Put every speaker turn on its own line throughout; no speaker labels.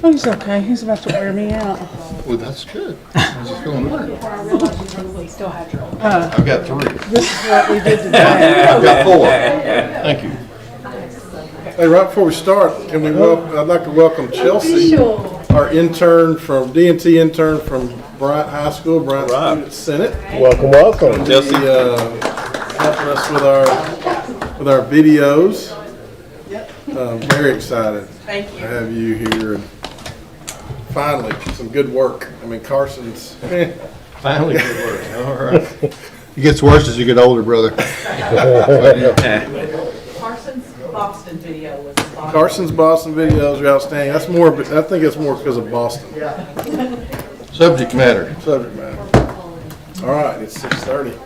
Oh, he's okay. He's about to wear me out.
Well, that's good. How's it going?
Uh,
I've got 3.
this is what we did today.
I've got 4. Thank you.
Hey, right before we start, can we I'd like to welcome Chelsea, our intern from D&T intern from Bryant High School, Bryant Student Senate.
Welcome, welcome.
Chelsea, helping us with our videos. Very excited to have you here, and finally some good work. I mean, Carson's.
Finally good work. All right. It gets worse as you get older, brother.
Carson's Boston videos are outstanding. That's more. I think it's more because of Boston.
Subject matter.
Subject matter. All right, it's 6:30.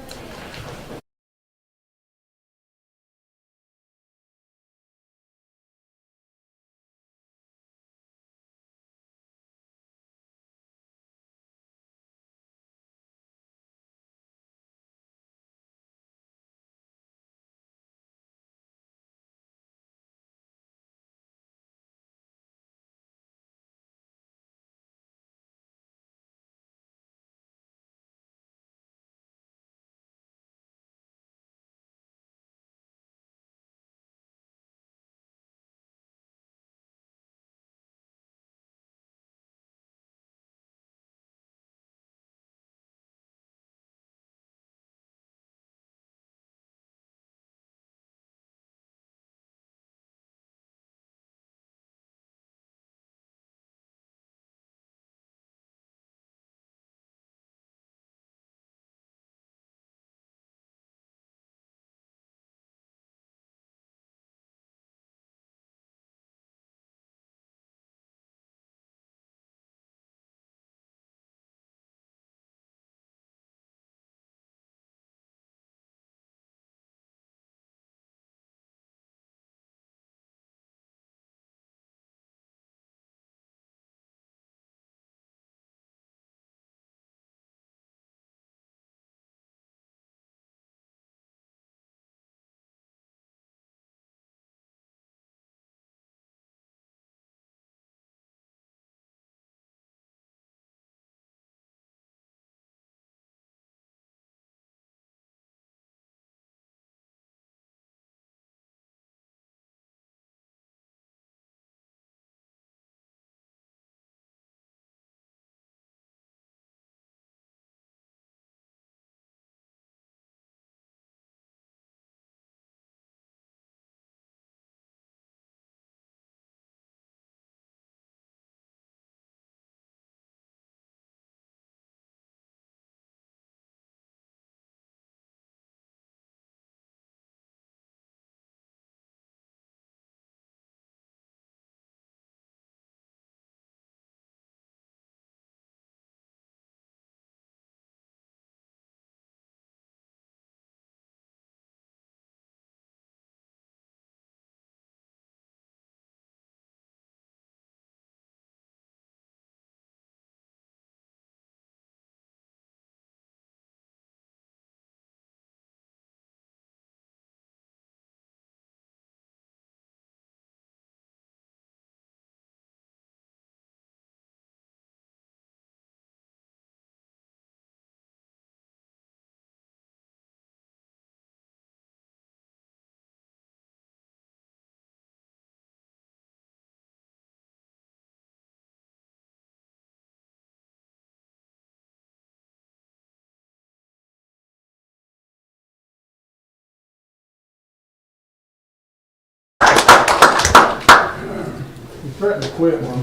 He threatened to quit one.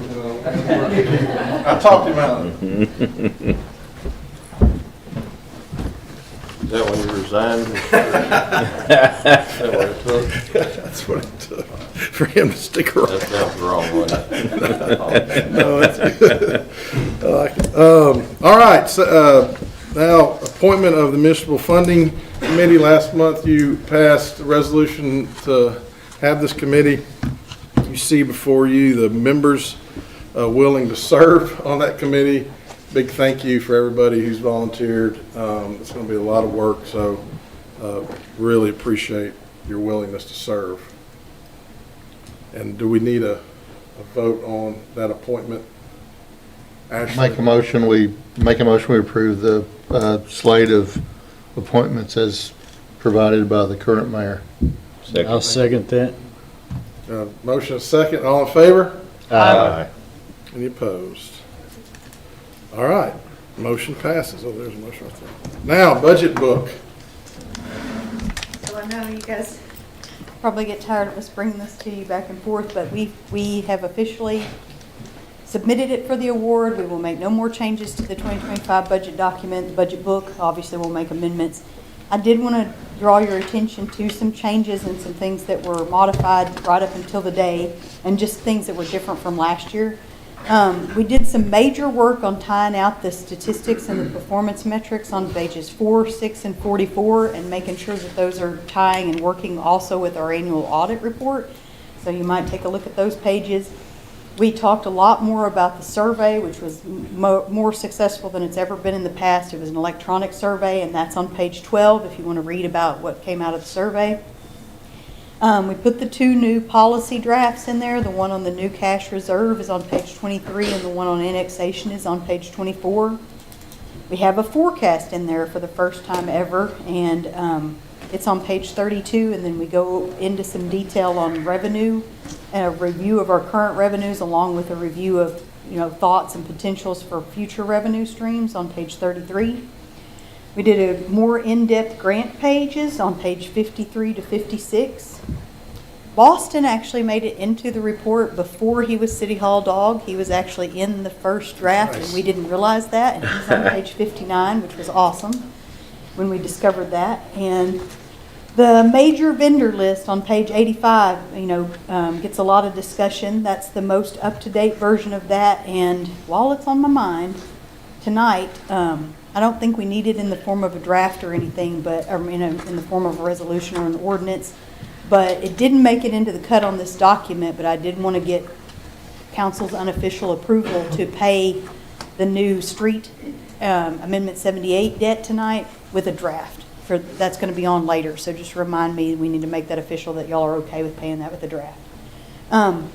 I talked him out.
Is that when you resigned?
That's what it took for him to stick around.
That was wrong, wasn't it?
No, that's good. I like it. All right, so now appointment of the Municipal Funding Committee. Last month you passed a resolution to have this committee. You see before you the members willing to serve on that committee. Big thank you for everybody who's volunteered. It's going to be a lot of work, so really appreciate your willingness to serve. And do we need a a vote on that appointment. Ashley?
Make a motion, we approve the slate of appointments as provided by the current mayor.
I'll second that.
Motion is second. All in favor?
Aye.
Any opposed? All right, motion passes. Oh, there's a motion right there. Now, budget book.
So I know you guys probably get tired of us bringing this to you back and forth, but we have officially submitted it for the award. We will make no more changes to the 2025 budget document, the budget book. Obviously, we'll make amendments. I did want to draw your attention to some changes and some things that were modified right up until the day, and just things that were different from last year. We did some major work on tying out the statistics and the performance metrics on pages 4, 6, and 44, and making sure that those are tying and working also with our annual audit report. So you might take a look at those pages. We talked a lot more about the survey, which was more successful than it's ever been in the past. It was an electronic survey, and that's on page 12 if you want to read about what came out of the survey. We put the 2 new policy drafts in there. The one on the new cash reserve is on page 23, and the one on annexation is on page 24. We have a forecast in there for the first time ever, and it's on page 32, and then we go into some detail on revenue, and a review of our current revenues, along with a review of thoughts and potentials for future revenue streams on page 33. We did a more in-depth grant pages on page 53 to 56. Boston actually made it into the report before he was City Hall dog. He was actually in the first draft, and we didn't realize that, and he's on page 59, which was awesome when we discovered that. And the major vendor list on page 85, gets a lot of discussion. That's the most up-to-date version of that. And while it's on my mind tonight, I don't think we need it in the form of a draft or anything, but in the form of a resolution or an ordinance. But it didn't make it into the cut on this document. But I did want to get council's unofficial approval to pay the new street Amendment 78 debt tonight with a draft. That's going to be on later, so just remind me we need to make that official that y'all are okay with paying that with a draft. And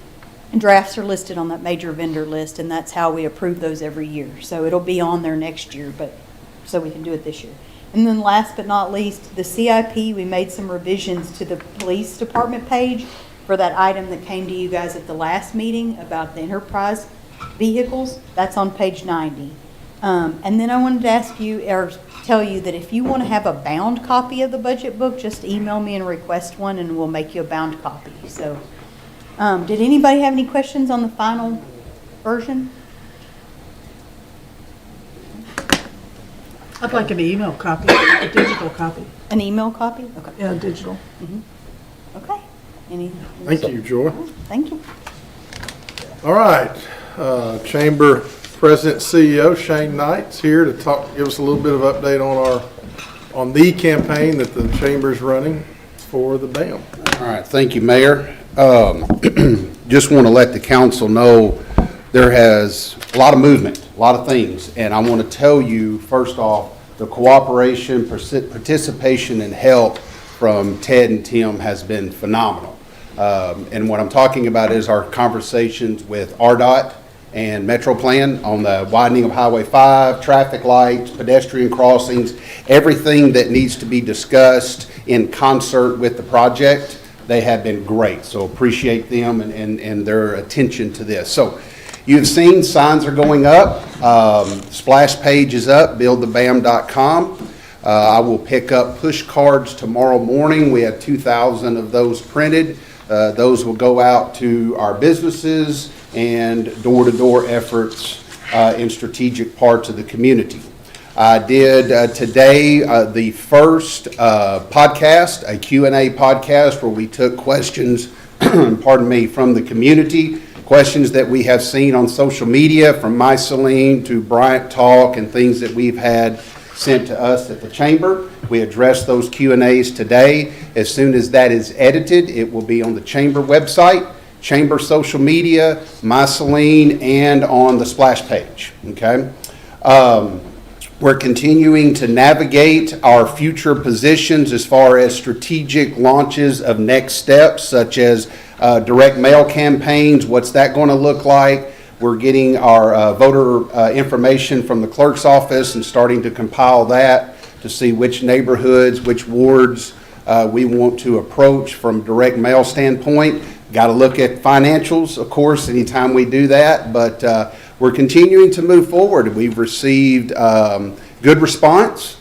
drafts are listed on that major vendor list, and that's how we approve those every year. So it'll be on there next year, but so we can do it this year. And then last but not least, the CIP, we made some revisions to the police department page for that item that came to you guys at the last meeting about the enterprise vehicles. That's on page 90. And then I wanted to ask you, or tell you, that if you want to have a bound copy of the budget book, just email me and request one, and we'll make you a bound copy. So, did anybody have any questions on the final version?
I'd like an email copy, a digital copy.
An email copy? Okay.
Yeah, digital.
Okay.
Thank you, Joy.
Thank you.
All right, Chamber President CEO Shane Knight's here to give us a little bit of update on the campaign that the Chamber's running for the BAM.
All right, thank you, Mayor. Just want to let the council know there has a lot of movement, a lot of things, and I want to tell you, first off, the cooperation, participation, and help from Ted and Tim has been phenomenal. And what I'm talking about is our conversations with RDOT and Metro Plan on the widening of Highway 5, traffic lights, pedestrian crossings, everything that needs to be discussed in concert with the project. They have been great, so appreciate them and their attention to this. So you've seen signs are going up, splash page is up, buildthebam.com. I will pick up push cards tomorrow morning. We have 2,000 of those printed. Those will go out to our businesses and door-to-door efforts in strategic parts of the community. I did today the first podcast, a Q&A podcast, where we took questions, pardon me, from the community, questions that we have seen on social media, from My Celine to Bryant Talk and things that we've had sent to us at the Chamber. We addressed those Q&As today. As soon as that is edited, it will be on the Chamber website, Chamber social media, My Celine, and on the splash page, okay? We're continuing to navigate our future positions as far as strategic launches of next steps, such as Direct mail campaigns, what's that going to look like? We're getting our voter information from the clerk's office and starting to compile that to see which neighborhoods, which wards we want to approach from direct mail standpoint. Got to look at financials, of course, anytime we do that, but we're continuing to move forward. We've received good response.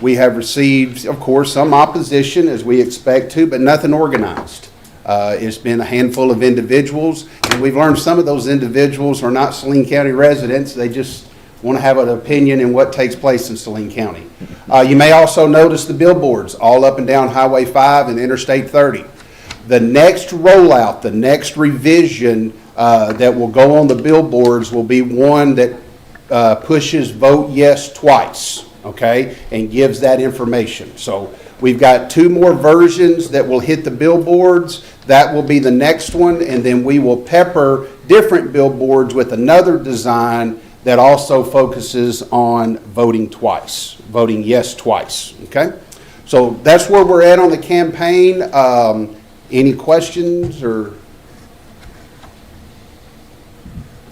We have received, of course, some opposition, as we expect to, but nothing organized. It's been a handful of individuals, and we've learned some of those individuals are not Saline County residents. They just want to have an opinion in what takes place in Saline County. You may also notice the billboards all up and down Highway 5 and Interstate 30. The next rollout, the next revision that will go on the billboards will be one that pushes vote yes twice, okay, and gives that information. So we've got 2 more versions that will hit the billboards. That will be the next one, and then we will pepper different billboards with another design that also focuses on voting twice, voting yes twice, okay? So that's where we're at on the campaign. Any questions or?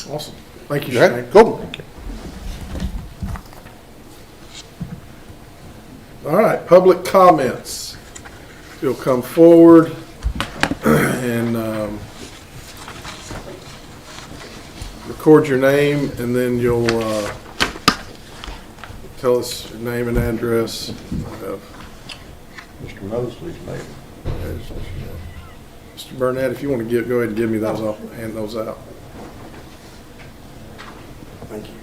Awesome. Thank you,
Okay,
Shane.
cool.
All right, public comments. You'll come forward and record your name, and then you'll tell us your name and address.
Mr. Mosley's name.
Mr. Burnett, if you want to go ahead and give me those, I'll hand those out.
Thank you.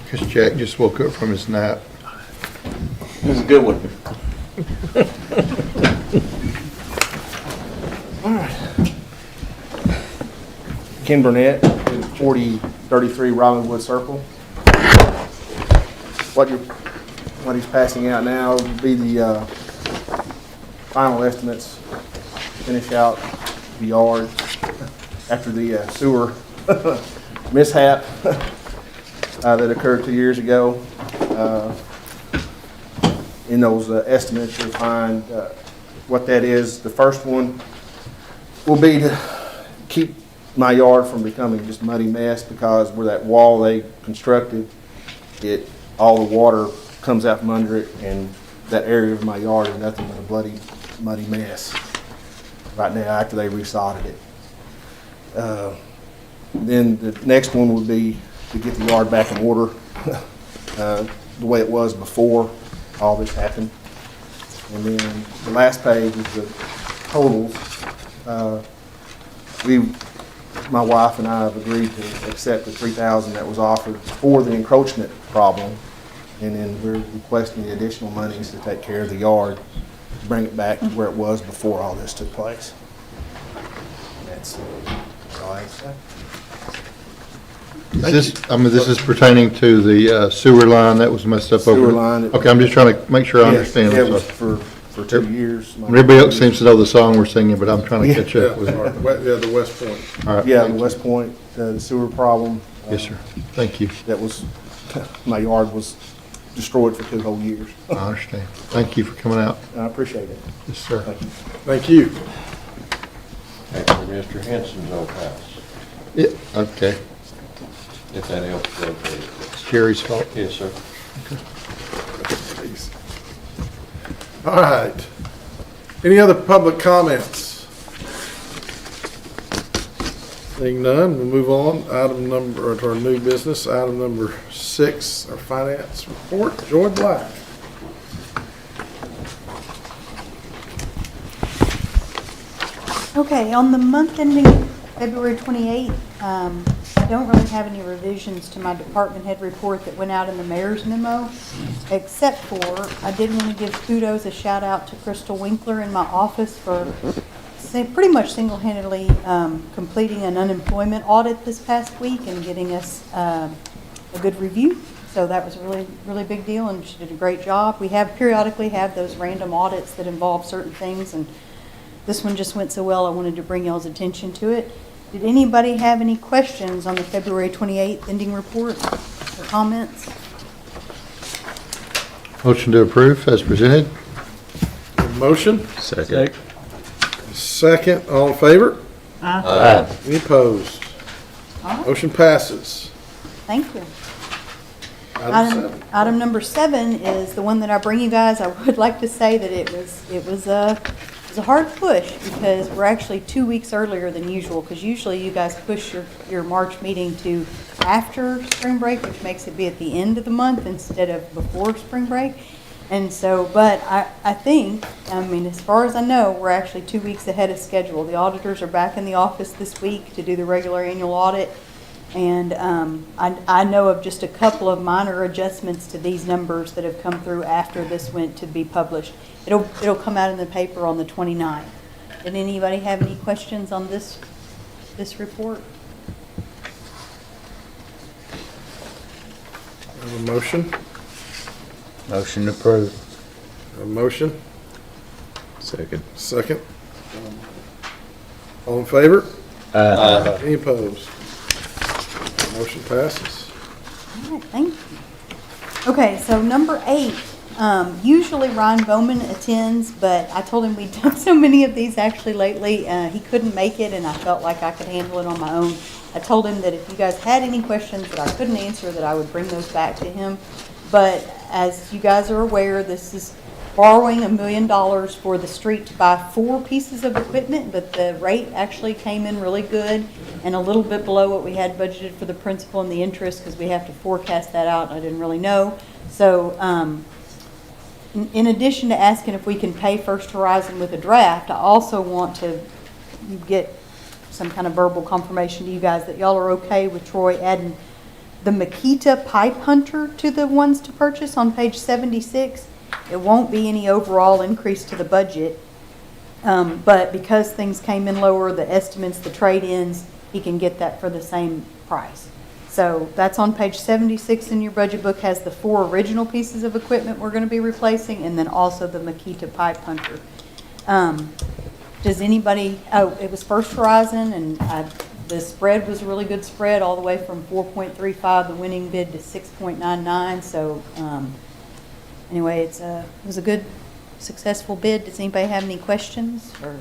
Because Jack just woke up from his nap.
It was a good one.
Ken Burnett, 4033 Robinwood Circle. What he's passing out now will be the final estimates, finish out the yard after the sewer mishap that occurred 2 years ago. In those estimates, you'll find what that is. The first one will be to keep my yard from becoming just a muddy mess, because where that wall they constructed, all the water comes out from under it, and that area of my yard is nothing but a bloody, muddy mess right now after they resodded it. Then the next one would be to get the yard back in order the way it was before all this happened. And then the last page is the totals. My wife and I have agreed to accept the $3,000 that was offered for the encroachment problem, and then we're requesting the additional monies to take care of the yard, to bring it back to where it was before all this took place. That's all I have to say.
This is pertaining to the sewer line that was messed up over?
Sewer line.
Okay, I'm just trying to make sure I understand.
Yeah, it was for 2 years.
Everybody else seems to know the song we're singing, but I'm trying to catch up with it.
Yeah, the West Point.
All right.
Yeah,
thank
the
you.
West Point, the sewer problem.
Yes, sir. Thank you.
That was, my yard was destroyed for 2 whole years.
I understand. Thank you for coming out.
I appreciate it.
Yes, sir.
Thank you.
Thank you.
Actually, Mr. Henson's old house,
Yeah, okay.
if that helps locate it.
It's Jerry's fault.
Yes, sir.
All right. Any other public comments? Seeing none, we'll move on. To our new business, item number 6, our finance report. Joy Black.
Okay, on the month ending February 28th, I don't really have any revisions to my department head report that went out in the mayor's memo, except for I did want to give kudos, a shout out to Crystal Winkler in my office for pretty much single-handedly completing an unemployment audit this past week and getting us a good review. So that was a really, really big deal, and she did a great job. We have periodically have those random audits that involve certain things, and this one just went so well, I wanted to bring y'all's attention to it. Did anybody have any questions on the February 28th ending report or comments?
Motion to approve as presented.
Motion,
Second.
Second, all in favor? Any opposed?
All right,
Motion passes.
thank you.
Item 7.
Item number 7 is the one that I bring you guys. I would like to say that it was a hard push because we're actually 2 weeks earlier than usual, because usually you guys push your March meeting to after spring break, which makes it be at the end of the month instead of before spring break. And so, but I think, I mean, as far as I know, we're actually 2 weeks ahead of schedule. The auditors are back in the office this week to do the regular annual audit. And I know of just a couple of minor adjustments to these numbers that have come through after this went to be published. It'll come out in the paper on the 29th. Did anybody have any questions on this report?
Have a motion?
Motion approved.
A motion?
Second.
Second. All in favor?
Aye.
Any opposed? Motion passes.
All right, thank you. Okay, so number 8, usually Ryan Bowman attends, but I told him we'd done so many of these actually lately, he couldn't make it, and I felt like I could handle it on my own. I told him that if you guys had any questions that I couldn't answer, that I would bring those back to him. But as you guys are aware, this is borrowing $1 million for the street to buy 4 pieces of equipment, but the rate actually came in really good and a little bit below what we had budgeted for the principal and the interest, because we have to forecast that out, and I didn't really know. So in addition to asking if we can pay First Horizon with a draft, I also want to get some kind of verbal confirmation to you guys that y'all are okay with Troy adding the Makita Pipe Hunter to the ones to purchase on page 76. It won't be any overall increase to the budget, but because things came in lower, the estimates, the trade-ins, he can get that for the same price. So that's on page 76 in your budget book, has the 4 original pieces of equipment we're going to be replacing, and then also the Makita Pipe Hunter. Does anybody, it was First Horizon, and the spread was a really good spread, all the way from 4.35, the winning bid, to 6.99. So anyway, it was a good, successful bid. Does anybody have any questions or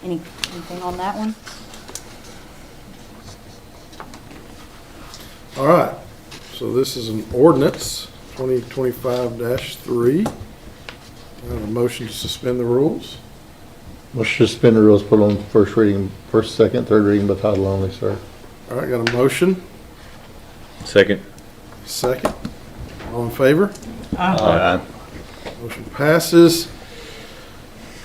anything on that one?
All right, so this is an ordinance, 2025-3. I have a motion to suspend the rules.
Motion to suspend the rules, put on first reading, first, second, third reading by title only, sir.
All right, got a motion,
Second.
second. All in favor?
Aye.
Motion passes.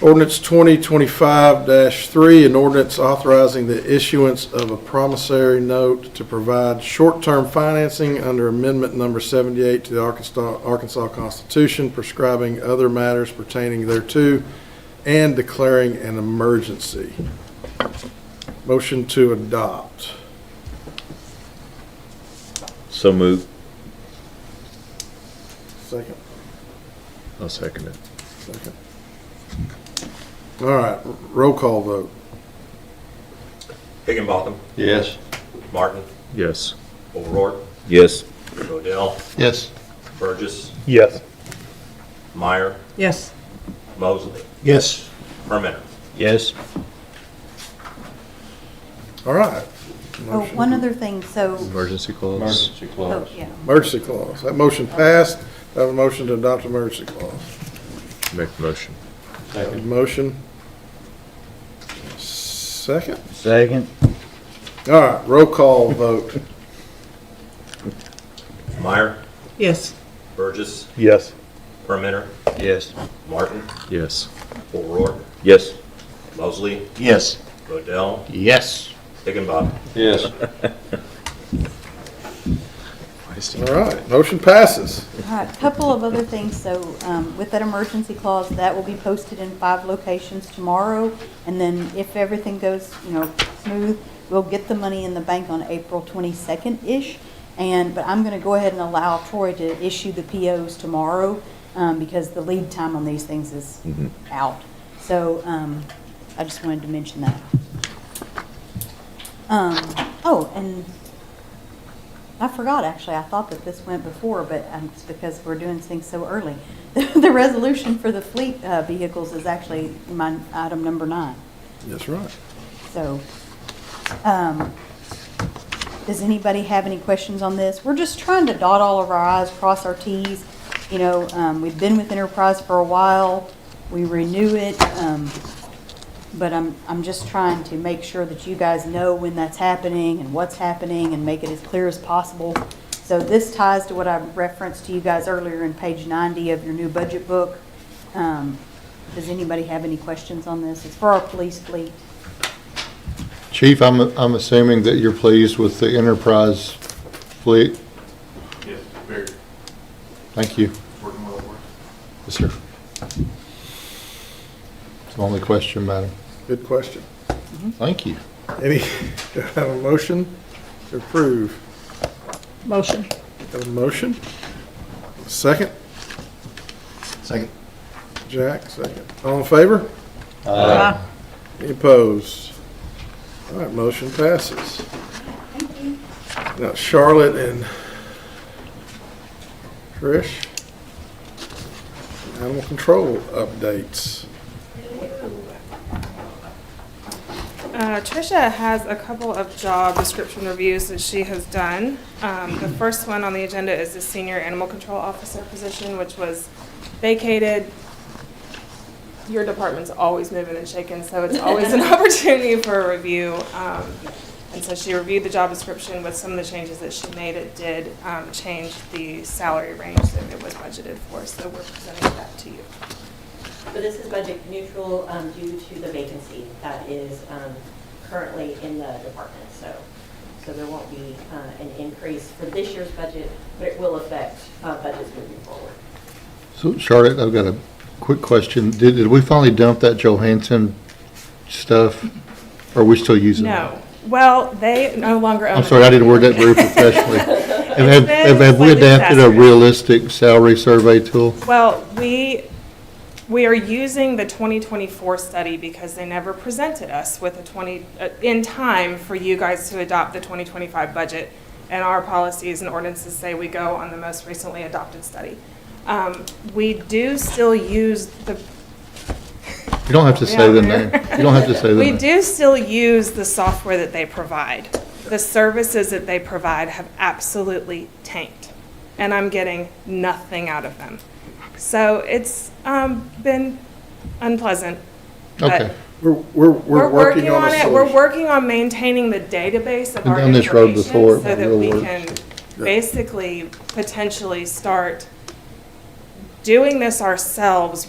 Ordinance 2025-3, an ordinance authorizing the issuance of a promissory note to provide short-term financing under Amendment Number 78 to the Arkansas Constitution, prescribing other matters pertaining thereto, and declaring an emergency. Motion to adopt.
So moved.
Second.
I'll second it.
Second. All right, roll call vote.
Higginbotham,
Yes.
Martin,
Yes.
O'Rourke,
Yes.
Rodell,
Yes.
Burgess,
Yes.
Meyer,
Yes.
Mosley,
Yes.
Permenter.
Yes.
All right.
Oh, one other thing, so,
Emergency clause.
Emergency
oh,
clause.
yeah.
Emergency clause. That motion passed. I have a motion to adopt emergency clause.
Make the motion.
Second.
Motion. Second.
Second.
All right, roll call vote.
Meyer,
Yes.
Burgess,
Yes.
Permenter,
Yes.
Martin,
Yes.
O'Rourke,
Yes.
Mosley,
Yes.
Rodell,
Yes.
Higginbotham.
Yes.
All right, motion passes.
All right, a couple of other things. So with that emergency clause, that will be posted in 5 locations tomorrow. And then if everything goes, smooth, we'll get the money in the bank on April 22nd-ish. But I'm going to go ahead and allow Troy to issue the POs tomorrow because the lead time on these things is out. So I just wanted to mention that. Oh, and I forgot, actually. I thought that this went before, but it's because we're doing things so early. The resolution for the fleet vehicles is actually my item number 9.
That's right.
So, does anybody have any questions on this? We're just trying to dot all of our i's, cross our t's. You know, we've been with Enterprise for a while. We renew it, but I'm just trying to make sure that you guys know when that's happening and what's happening and make it as clear as possible. So this ties to what I referenced to you guys earlier in page 90 of your new budget book. Does anybody have any questions on this? It's for our police fleet.
Chief, I'm assuming that you're pleased with the Enterprise fleet?
Yes, very.
Thank you.
Working well for us.
Yes, sir. It's the only question, madam.
Good question.
Thank you.
Any, do I have a motion to approve?
Motion.
Have a motion? Second?
Second.
Jack, second. All in favor?
Aye.
Any opposed? All right, motion passes.
Thank you.
Now Charlotte and Trish, animal control updates.
Tricia has a couple of job description reviews that she has done. The first one on the agenda is the senior animal control officer position, which was vacated. Your department's always moving and shaking, so it's always an opportunity for a review. And so she reviewed the job description with some of the changes that she made. It did change the salary range that it was budgeted for, so we're presenting that to you.
So this is budget neutral due to the vacancy that is currently in the department. So there won't be an increase for this year's budget, but it will affect budgets moving forward.
So Charlotte, I've got a quick question. Did we finally dump that Johansson stuff? Or are we still using it?
No. Well, they no longer own
I'm
it.
sorry, I didn't word that very professionally. Have we
slightly
adapted a
faster.
realistic salary survey tool?
Well, we are using the 2024 study because they never presented us with in time for you guys to adopt the 2025 budget. And our policies and ordinances say we go on the most recently adopted study. We do still use the.
You don't have to say the name. You don't have to say the
We
name.
do still use the software that they provide. The services that they provide have absolutely tanked, and I'm getting nothing out of them. So it's been unpleasant. but
Okay.
We're working on a
it.
solution.
We're working on maintaining the database of
Been
our
down this road before,
information so
it
that
really
we
works.
can basically potentially start doing this ourselves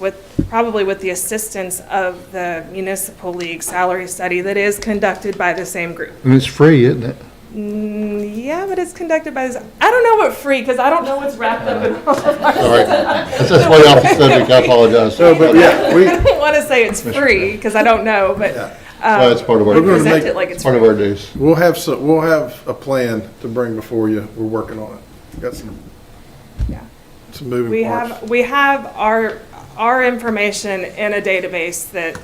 probably with the assistance of the municipal league salary study that is conducted by the same group.
And it's free, isn't it?
Yeah, but it's conducted by this. I don't know what free, because I don't know what's wrapped up in all of our.
Sorry. That's way off the subject. I apologize.
No, but yeah,
I don't want to say it's free, because I don't know, but
Well, it's part of
We're
our,
gonna
present
make-
it like it's
part of
free.
our dues.
we'll have a plan to bring before you. We're working on it. Got
Yeah.
some moving
We
parts.
have our information in a database that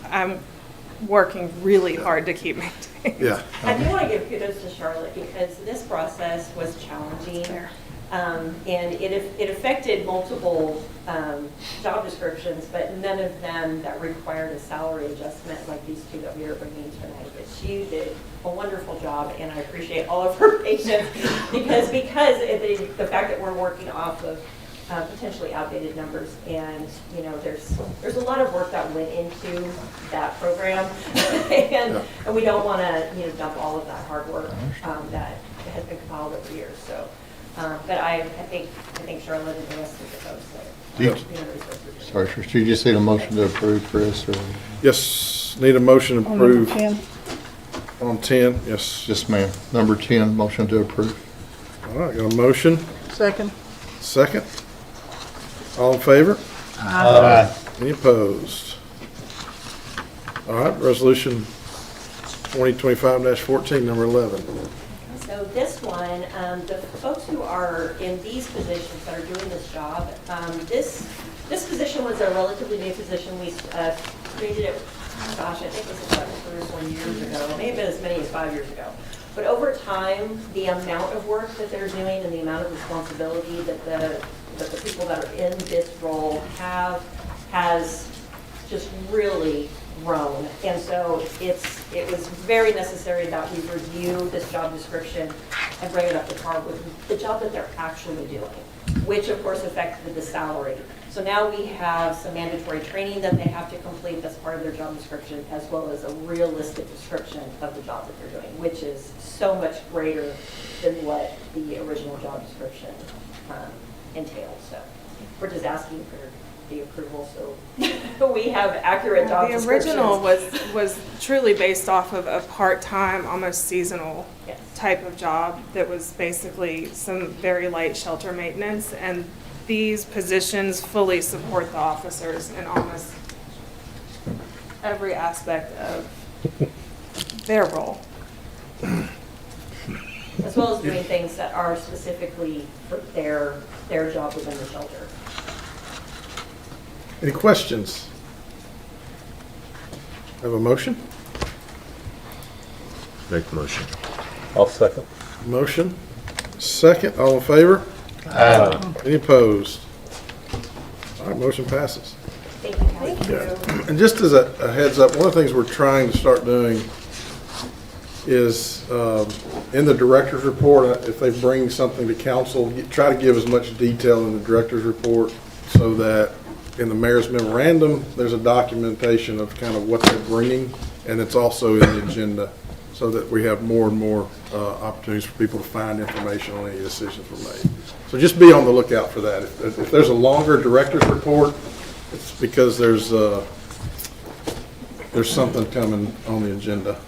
I'm working really hard to keep maintaining.
Yeah.
I do want to give kudos to Charlotte because this process was challenging. And it affected multiple job descriptions, but none of them that required a salary adjustment like these two that we are bringing tonight. But she did a wonderful job, and I appreciate all of her patience because the fact that we're working off of potentially outdated numbers, and you know, there's a lot of work that went into that program, and we don't want to dump all of that hard work that has been compiled over years. So. But I think Charlotte and the rest of the folks that.
Do you- Sorry, Trish, do you just need a motion to approve, Chris, or
Yes, need a motion to
On number
approve
10.
on 10. Yes.
just ma'am? Number 10, motion to approve.
All right, got a motion,
Second.
second. All in favor?
Aye.
Any opposed? All right, resolution 2025-14, number 11.
So this one, the folks who are in these positions that are doing this job, this position was a relatively new position. We created it, gosh, I think it was about 3 or 4 years ago. It may have been as many as 5 years ago. But over time, the amount of work that they're doing and the amount of responsibility that the people that are in this role has just really grown. And so it was very necessary that we review this job description and bring it up to par with the job that they're actually doing, which of course affected the salary. So now we have some mandatory training that they have to complete that's part of their job description, as well as a realistic description of the job that they're doing, which is so much greater than what the original job description entails. So we're just asking for the approval so we have accurate job descriptions.
The original was truly based off of a part-time, almost seasonal
Yes.
type of job that was basically some very light shelter maintenance, and these positions fully support the officers in almost every aspect of their role.
As well as doing things that are specifically for their job within the shelter.
Any questions? Have a motion?
Make the motion.
I'll second.
Motion. Second, all in favor? Any opposed? All right, motion passes.
Thank you. Thank you.
And just as a heads up, one of the things we're trying to start doing is, in the director's report, if they bring something to council, try to give as much detail in the director's report so that in the mayor's memorandum, there's a documentation of kind of what they're bringing, and it's also in the agenda so that we have more and more opportunities for people to find information on any decisions we're made. So just be on the lookout for that. If there's a longer director's report, it's because there's something coming on the agenda.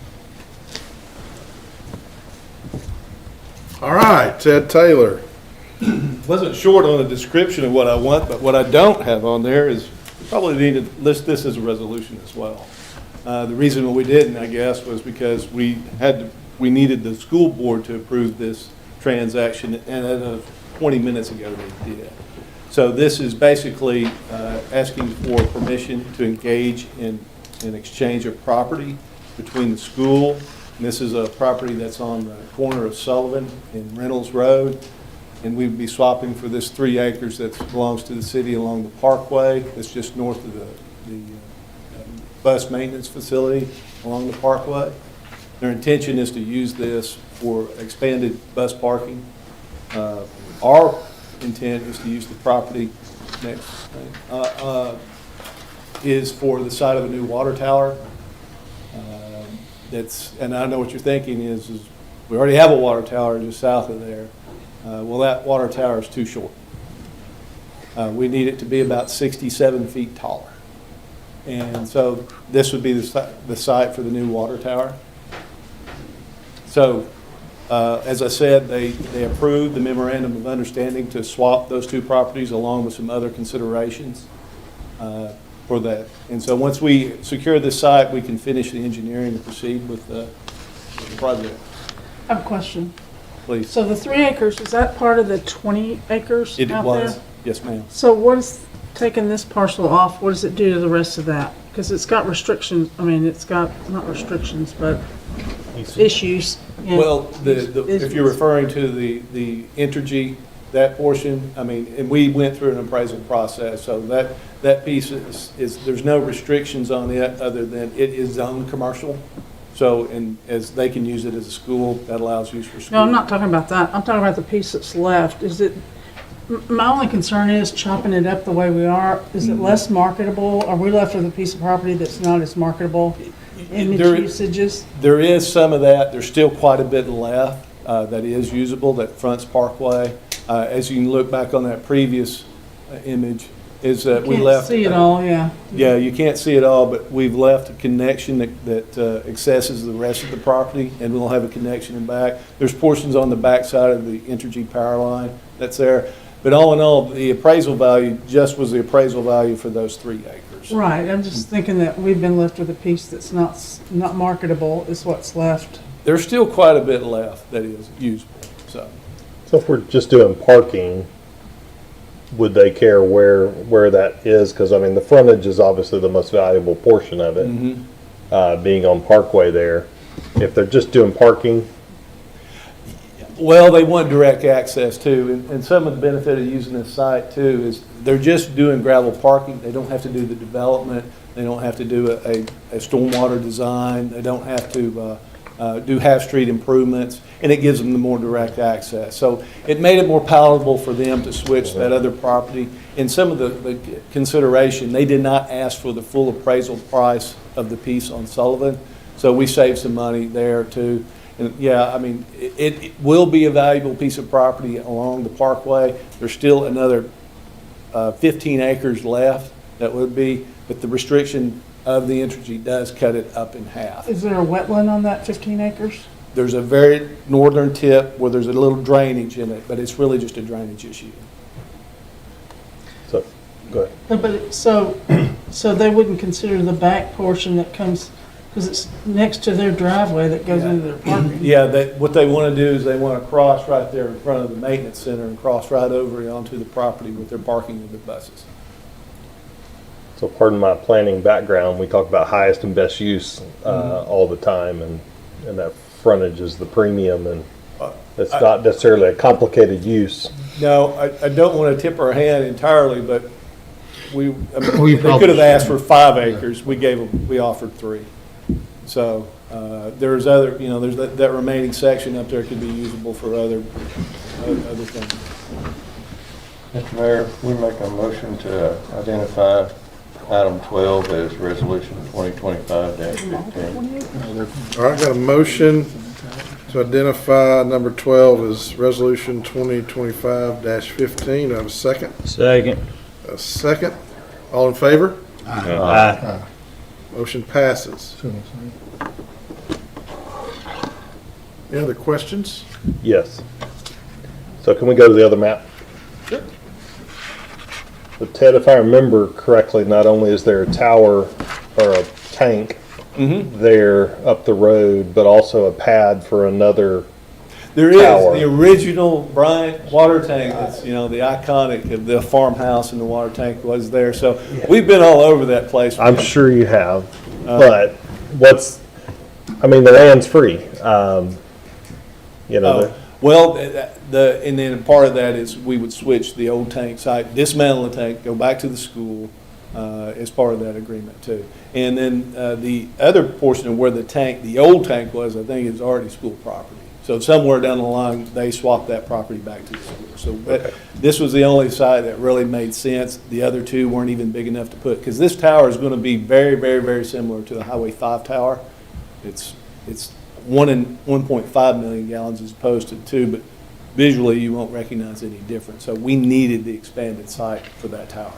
All right, Ted Taylor.
Wasn't short on the description of what I want, but what I don't have on there is we probably need to list this as a resolution as well. The reason we didn't, I guess, was because we needed the school board to approve this transaction, and as of 20 minutes ago they did. So this is basically asking for permission to engage in an exchange of property between the school, and this is a property that's on the corner of Sullivan and Reynolds Road. And we'd be swapping for this 3 acres that belongs to the city along the parkway. It's just north of the bus maintenance facility along the parkway. Their intention is to use this for expanded bus parking. Our intent is to use the property next thing, is for the site of a new water tower. And I know what you're thinking is we already have a water tower just south of there. Well, that water tower is too short. We need it to be about 67 feet taller. And so this would be the site for the new water tower. So, as I said, they approved the memorandum of understanding to swap those 2 properties along with some other considerations for that. And so once we secure this site, we can finish the engineering and proceed with the project.
I have a question.
Please.
So the 3 acres, is that part of the 20 acres
It
out
was,
there?
yes, ma'am.
So what is taking this parcel off, what does it do to the rest of that? Because it's got restrictions, I mean, it's got, not restrictions, but issues. Yeah.
Well, if you're referring to the Entergy, that portion, I mean, and we went through an appraisal process, so that piece is there's no restrictions on it other than it is zoned commercial. So, and as they can use it as a school, that allows use for school.
No, I'm not talking about that. I'm talking about the piece that's left. Is it, my only concern is chopping it up the way we are. Is it less marketable? Are we left with a piece of property that's not as marketable in its usages?
There is some of that. There's still quite a bit left that is usable, that fronts Parkway. As you can look back on that previous image, is that we left.
Can't see it all, yeah.
Yeah, you can't see it all, but we've left a connection that accesses the rest of the property, and we'll have a connection in back. There's portions on the back side of the Entergy power line that's there. But all in all, the appraisal value just was the appraisal value for those 3 acres.
Right, I'm just thinking that we've been left with a piece that's not marketable is what's left.
There's still quite a bit left that is usable, so.
So if we're just doing parking, would they care where that is? Because, I mean, the frontage is obviously the most valuable portion of it, being on Parkway there. If they're just doing parking,
Well, they want direct access too, and some of the benefit of using this site too is they're just doing gravel parking. They don't have to do the development. They don't have to do a stormwater design. They don't have to do half-street improvements, and it gives them the more direct access. So it made it more palatable for them to switch that other property. In some of the consideration, they did not ask for the full appraisal price of the piece on Sullivan, so we saved some money there too. And yeah, I mean, it will be a valuable piece of property along the parkway. There's still another 15 acres left that would be, but the restriction of the Entergy does cut it up in half.
Is there a wetland on that 15 acres?
There's a very northern tip where there's a little drainage in it, but it's really just a drainage issue.
So, go ahead.
So they wouldn't consider the back portion that comes, because it's next to their driveway that goes into their parking?
Yeah, what they want to do is they want to cross right there in front of the maintenance center and cross right over onto the property with their parking of the buses.
So pardon my planning background, we talk about highest and best use all the time, and that frontage is the premium, and it's not necessarily a complicated use.
No, I don't want to tip our hand entirely, but they
probably
could have asked for 5 acres. We offered 3. So there's other, there's that remaining section up there could be usable for other things.
Mr. Mayor, we make a motion to identify item 12 as resolution 2025-15.
All right, got a motion to identify number 12 as resolution 2025-15. Do I have a second?
Second.
A second. All in favor?
Aye.
Motion passes. Any other questions?
Yes. So can we go to the other map?
Sure.
But Ted, if I remember correctly, not only is there a tower or a tank there up the road, but also a pad for another
There is
tower.
the original Bryant water tank. That's the iconic of the farmhouse, and the water tank was there. So we've been all over that place.
I'm sure you have, but the land's free.
Well, and then part of that is we would switch the old tank site, dismantle the tank, go back to the school as part of that agreement too. And then the other portion of where the old tank was, I think is already school property. So somewhere down the line, they swapped that property back to the school. So this was the only site that really made sense. The other two weren't even big enough to put, because this tower is going to be very, very, very similar to the Highway 5 tower. It's 1.5 million gallons as opposed to 2, but visually you won't recognize any difference. So we needed the expanded site for that tower.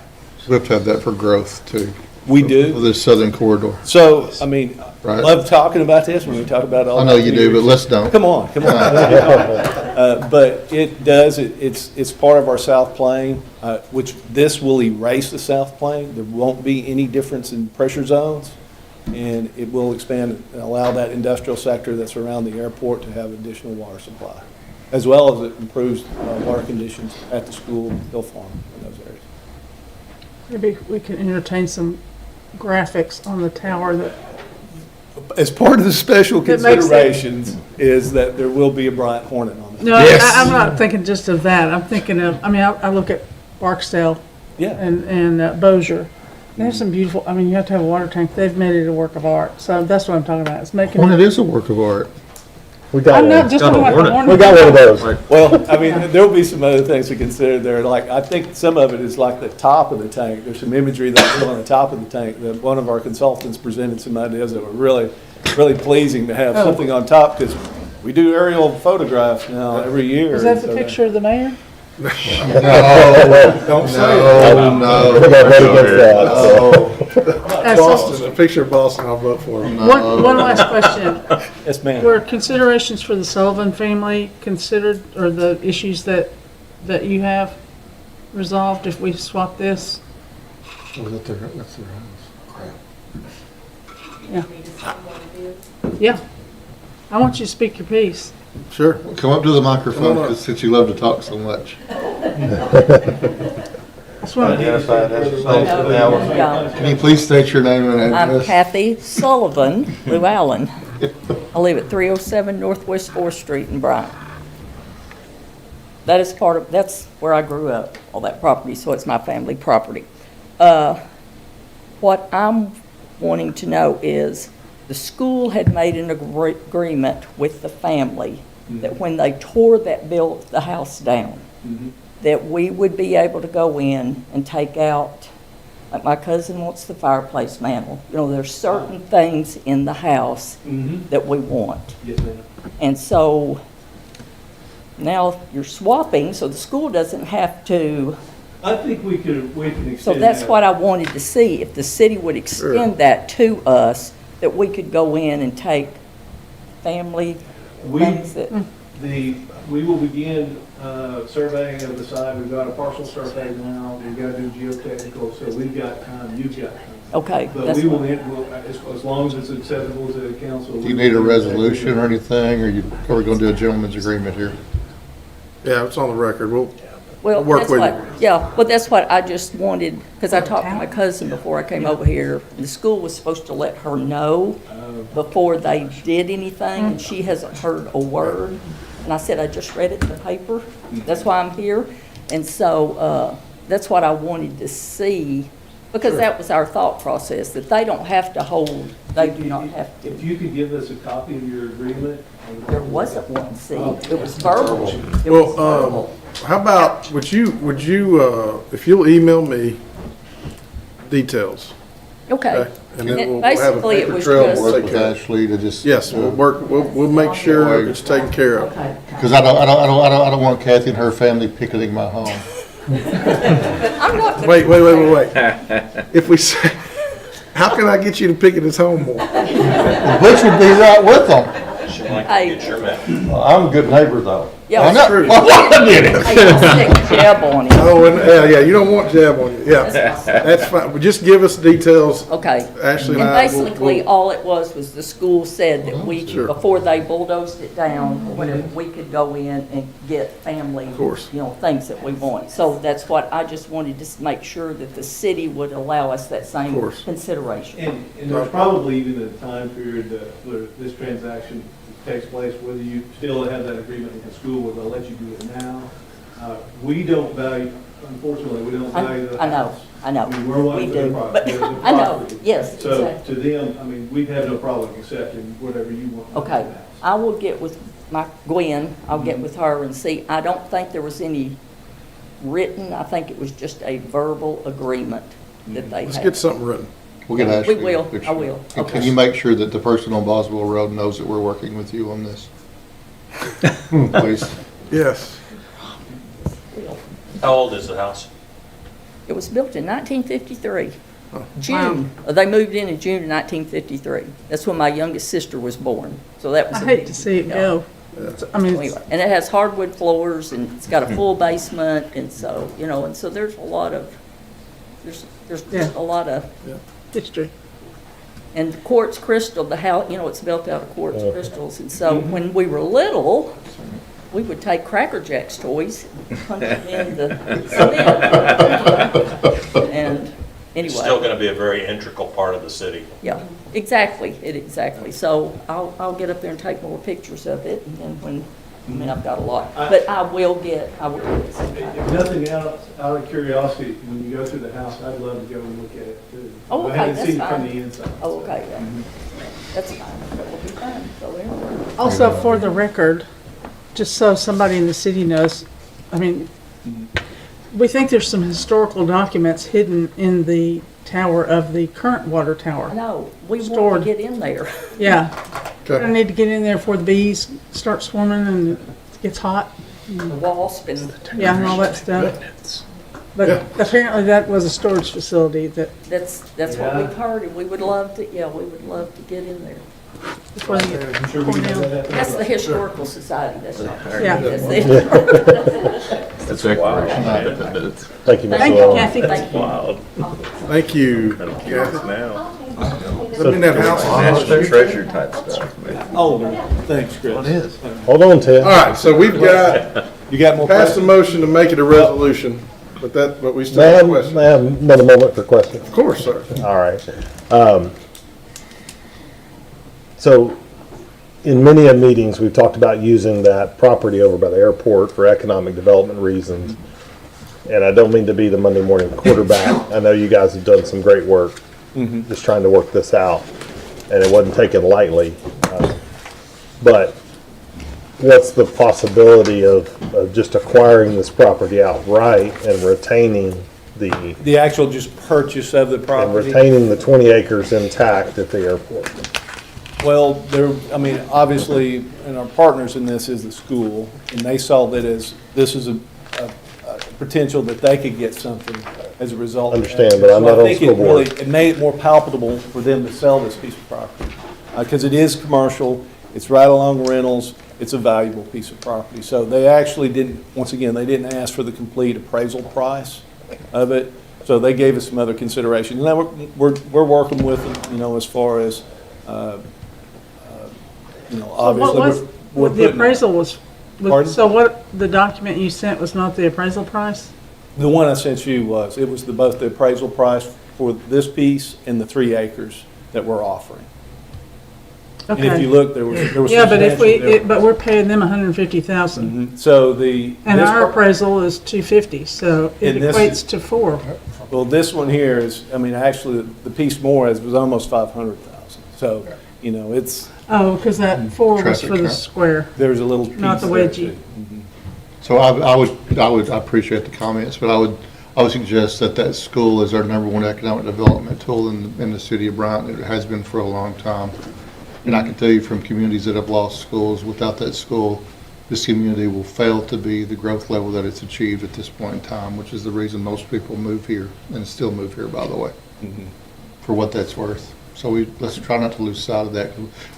We have to have that for growth too.
We do.
For this southern corridor.
So, I mean,
Right.
love talking about this when we talk about it all.
I know you do, but let's don't.
Come on. But it does, it's part of our South Plain, which this will erase the South Plain. There won't be any difference in pressure zones, and it will expand and allow that industrial sector that's around the airport to have additional water supply, as well as it improves water conditions at the school, Hill Farm, in those areas.
Maybe we can entertain some graphics on the tower that,
As part of the special
That makes
considerations is that there will be a Bryant Hornet on it.
no, I'm not thinking just of that. I'm thinking of, I look at Barksdale
Yeah.
and Bossier. They have some beautiful, you have to have a water tank. They've made it a work of art. So that's what I'm talking about. It's making
Hornet
it.
is a work of art.
We got
I'm
one.
not just talking about the Hornet.
We got one of those.
Well, there'll be some other things to consider there. Like, I think some of it is like the top of the tank. There's some imagery that's on the top of the tank that one of our consultants presented some ideas that were really, really pleasing to have something on top, because we do aerial photographs now every year.
Is that the picture of the mayor?
Don't say it.
No.
We're gonna vote against that.
Boston, a picture of Boston, I'll vote for it.
One last question.
Yes, ma'am.
Were considerations for the Sullivan family considered, or the issues that you have resolved if we swap this?
That's their house.
Yeah. Yeah. I want you to speak your piece.
Sure.
Come up to the microphone, 'cause since you love to talk so much.
That's what
Identified as a site of the
Can you please state your name and
I'm
address?
Kathy Sullivan, Llewellyn. I live at 307 Northwest 4th Street in Bryant. that is part of, that's where I grew up, all that property, so it's my family property. What I'm wanting to know is, the school had made an agreement with the family that when they tore the house down, that we would be able to go in and take out, like my cousin wants the fireplace mantle. You know, there's certain things in the house that we want.
Yes, ma'am.
And so now you're swapping, so the school doesn't have to.
I think we can extend
So that's
that.
what I wanted to see, if the city would extend that to us, that we could go in and take family things that.
We will begin surveying of the site. We've got a partial survey now. We've got to do geotechnical, so we've got time, you've got time.
Okay.
But
that's
we will,
what-
as long as it's acceptable to the council.
Do you need a resolution or anything, or are we gonna do a gentleman's agreement here?
Yeah, it's on the record.
Well,
work
that's
with
what,
you.
yeah, well, that's what I just wanted, because I talked to my cousin before I came over here. The school was supposed to let her know before they did anything, and she hasn't heard a word. And I said, I just read it in the paper, that's why I'm here. And so, that's what I wanted to see, because that was our thought process, that they don't have to hold, they do not have
If
to.
you could give us a copy of your agreement.
There wasn't one, see, it was verbal. It was
Well,
verbal.
how about, would you, if you'll email me details,
Okay.
and then
And
we'll have a
basically, it
paper
was
trail.
just-
We'll
Work
take
with
care of it.
Ashley to just.
Yes, we'll make sure it's taken care of.
Okay.
Because I don't want Kathy and her family picketing my home.
I'm not gonna.
Wait. If we say, how can I get you to pick at his home more?
The butcher would be right with them.
She might
Hey.
get your man.
I'm a good neighbor, though.
Yeah,
I know.
true.
Well, I did it.
Hey, I'll stick a jab on him.
Oh, and, yeah, you don't want jab on you. Yeah, that's fine. But just give us details.
Okay.
Ashley and
And
I will.
basically, all it was the school said that we,
Sure.
before they bulldozed it down, or whatever, we could go in and get family,
course.
you know, things that we want. So that's what, I just wanted to make sure that the city would allow us that same
course.
consideration.
And there's probably even a time period where this transaction takes place, whether you still have that agreement with the school, where they'll let you do it now. We don't value, unfortunately, we don't value the
I know,
house.
I know.
I mean, we're one
We
for the
do,
property.
but,
the
I know,
property.
yes,
So
exactly.
to them, I mean, we've had no problem accepting whatever you want.
Okay, I will get with my Gwen, I'll get with her and see. I don't think there was any written, I think it was just a verbal agreement that they
Let's
had.
get something written.
We'll get Ashley.
We will,
a picture.
I will.
And can you make sure that the person on Boswell Road knows that we're working with you on this? Please.
Yes.
How old is the house?
It was built in 1953.
Oh.
June, they moved in June of 1953. That's when my youngest sister was born, so that was.
I
a
hate
big
to see it
deal.
go. I mean, it's-
Anyway, and it has hardwood floors, and it's got a full basement, and so, you know, and so there's a lot of, there's just a lot of,
history.
and quartz crystal, the house, you know, it's built out of quartz crystals, and so when we were little, we would take Cracker Jack's toys, punch them in the cement. And
It's still
anyway,
gonna be a very integral part of the city.
yeah, exactly, exactly. So I'll get up there and take more pictures of it, and then when, I mean, I've got a lot, but I will get some
If
time.
nothing else, out of curiosity, when you go through the house, I'd love to go and look at it too.
Oh,
I
okay,
haven't
that's
seen it from
fine.
the inside.
Oh, okay, yeah. That's fine, that will be fine, so there.
Also, for the record, just so somebody in the city knows, I mean, we think there's some historical documents hidden in the tower of the current water tower.
No, we want
Stored.
to get in there.
Yeah.
Okay.
I need to get in there before the bees start swarming and it gets hot.
The wasp and
Yeah, and all that stuff. But apparently that was a storage facility that,
that's what we've heard, and we would love to, yeah, we would love to get in there.
before they get
I'm sure we can do that.
That's the historical society, that's not.
Yeah.
That's the-
That's declaration.
Thank you, Mr.
Thank you,
Long.
Kathy.
Thank you.
Wild.
Thank you.
Kids now.
Let me in that house.
National treasure type stuff.
Oh, thanks, Chris.
What is?
Hold on, Ted.
All right, so we've got,
You got more
passed the
questions?
motion to make it a resolution, but we still
May I
have a
have,
question.
may I have another moment for questions?
Of course, sir.
All right. So in many of meetings, we've talked about using that property over by the airport for economic development reasons. And I don't mean to be the Monday morning quarterback. I know you guys have done some great work, just trying to work this out, and it wasn't taken lightly. But what's the possibility of just acquiring this property outright and retaining
The actual just purchase of the
and
property?
retaining the 20 acres intact at the airport?
Well, I mean, obviously, and our partners in this is the school, and they saw that as, this is a potential that they could get something as a result. of that.
Understand, but I'm not
So I
on
think
school
it really-
board.
It made it more palpable for them to sell this piece of property, because it is commercial, it's right along Reynolds, it's a valuable piece of property. So they actually didn't, once again, they didn't ask for the complete appraisal price of it, so they gave us some other considerations. Now, we're working with them, you know, as far as, you know,
So what
obviously, we're
the
putting.
appraisal was,
Pardon?
so what, the document you sent was not the appraisal price?
The one I sent you was, it was both the appraisal price for this piece and the 3 acres that we're offering. And if
Okay.
you look, there was
Yeah, but if
substantial difference.
but we're paying them 150,000.
So the.
And
this
our
par-
appraisal is 250, so it
And this
equates
is-
to 4.
Well, this one here is, I mean, actually, the piece more was almost 500,000. So, you know, it's,
Oh, because that 4 was
Traffic
for the
count.
square.
there's a little piece
Not the
there,
wedgie.
too.
So I appreciate the comments, but I would suggest that school is our #1 economic development tool in the city of Bryant. It has been for a long time. And I can tell you from communities that have lost schools, without that school, this community will fail to be the growth level that it's achieved at this point in time, which is the reason most people move here and still move here, by the way, for what that's worth. So let's try not to lose sight of that.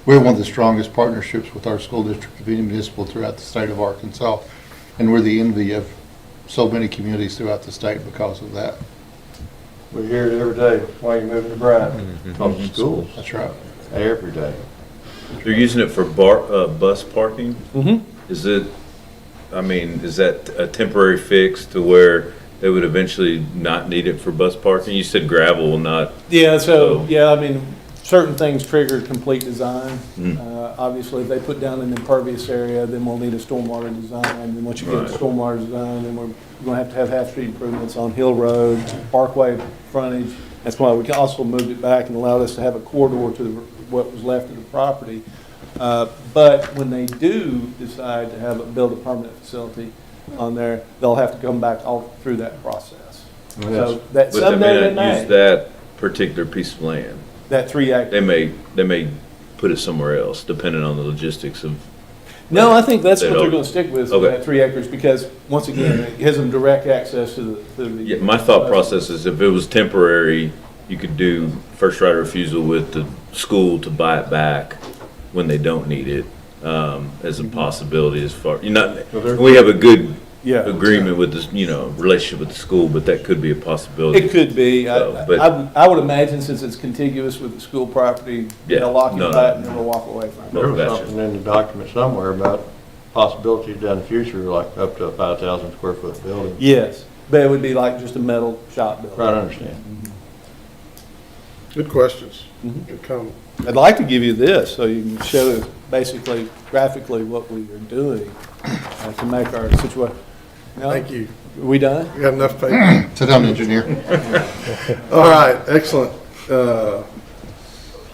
We're one of the strongest partnerships with our school district of any municipal throughout the state of Arkansas. And we're the envy of so many communities throughout the state because of that.
We hear it every day, why you moving to Bryant? From schools,
That's right.
every day.
They're using it for bus parking? Is it, I mean, is that a temporary fix to where they would eventually not need it for bus parking? You said gravel will not.
Yeah, so,
So-
yeah, I mean, certain things trigger complete design.
Mm.
Obviously, if they put down an impervious area, then we'll need a stormwater design. And once you get
Right.
the stormwater design, then we're going to have half-street improvements on Hill Road, Parkway frontage. That's why we also moved it back and allowed us to have a corridor to what was left of the property. But when they do decide to build a permanent facility on there, they'll have to come back all through that process. So that
But they
someday they
may not use
may,
that particular piece of land.
that 3 acre.
They may put it somewhere else, depending on the logistics of.
No, I think that's
They
what they're
don't-
gonna stick with,
Okay.
that 3 acres, because, once again, it gives them direct access to the.
Yeah, my thought process is if it was temporary, you could do first right of refusal with the school to buy it back when they don't need it, as a possibility as far, we have a good
Yeah.
agreement with this, relationship with the school, but that could be a possibility.
It could be.
So, but-
I would imagine, since it's contiguous with the school property,
Yeah,
they'll lock
no,
it
no.
back and never walk away from it.
There was
Gotcha.
something in the document somewhere about possibilities down the future, like up to a 5,000 square foot building.
Yes, but it would be like just a metal shop building.
Right, I understand.
Good questions.
Mhm.
Good comment.
I'd like to give you this, so you can show basically graphically what we are doing to make our situation.
Thank you.
Are we done?
We got enough paper.
Sit down, engineer.
All right, excellent.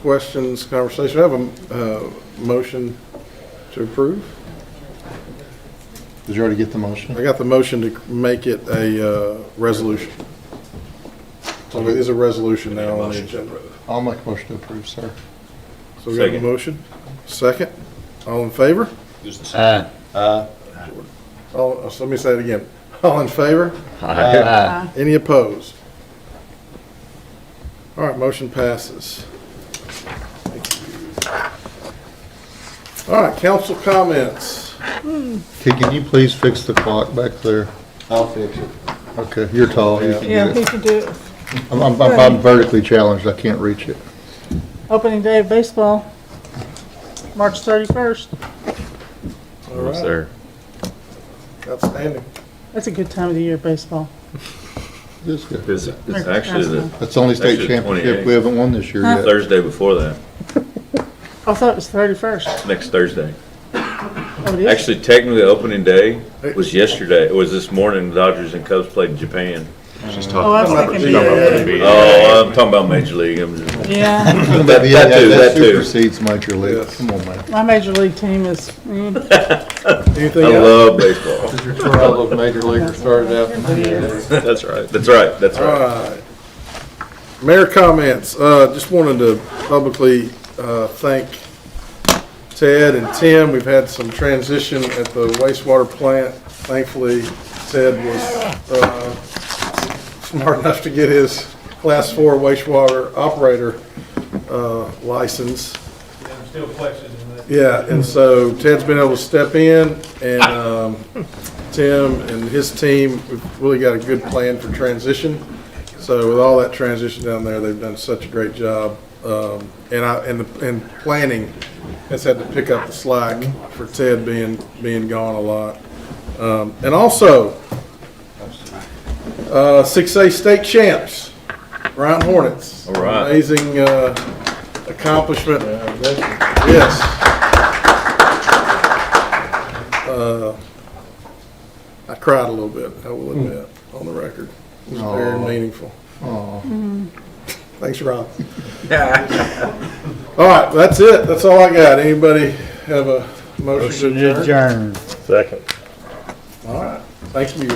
Questions, conversation. I have a motion to approve.
Did you already get the motion?
I got the motion to make it a resolution. So it is a resolution now on the agenda.
I'll make a motion to approve, sir.
So we got a
Second.
motion. Second. All in favor? All, so let me say it again. All in favor? Any opposed? All right, motion passes. Thank you. All right, council comments.
Can you please fix the clock back there?
I'll fix it.
Okay, you're tall. You can
Yeah,
get
he
it.
can do it.
I'm vertically challenged. I can't reach it.
Opening day of baseball, March 31st.
All right,
Sir.
outstanding.
That's a good time of the year, baseball.
This good.
It's actually
That's the only state
Actually,
championship
28.
we haven't won this year
Huh?
yet.
Thursday before that.
I thought it was 31st.
next Thursday.
Oh, it is?
Actually, technically, opening day was yesterday. It was this morning. The Dodgers and Cubs played in Japan.
She's
Oh, I was thinking
talking.
Oh, I'm talking about Major League. I'm just,
Yeah,
that too, that too.
Supersedes Major League.
Yes.
Come on, man.
my major league team is,
Anything
I
else?
love baseball.
A couple of major leaguers started out.
That's right. That's right. That's
All
right.
right. Mayor comments. Just wanted to publicly thank Ted and Tim. We've had some transition at the wastewater plant. Thankfully, Ted was smart enough to get his Class 4 wastewater operator license.
I'm still questioning that.
Yeah, and so Ted's been able to step in, and Tim and his team, we've really got a good plan for transition. So with all that transition down there, they've done such a great job. And planning has had to pick up the slack for Ted being gone a lot. And also, 6A state champs, Bryant Hornets.
All right.
Amazing accomplishment. Yes. I cried a little bit, I will admit, on the record. It was very meaningful.
Oh.
Thanks, Rob. All right, that's it. That's all I got. Anybody have a motion to adjourn?
Second.
All right, thank you.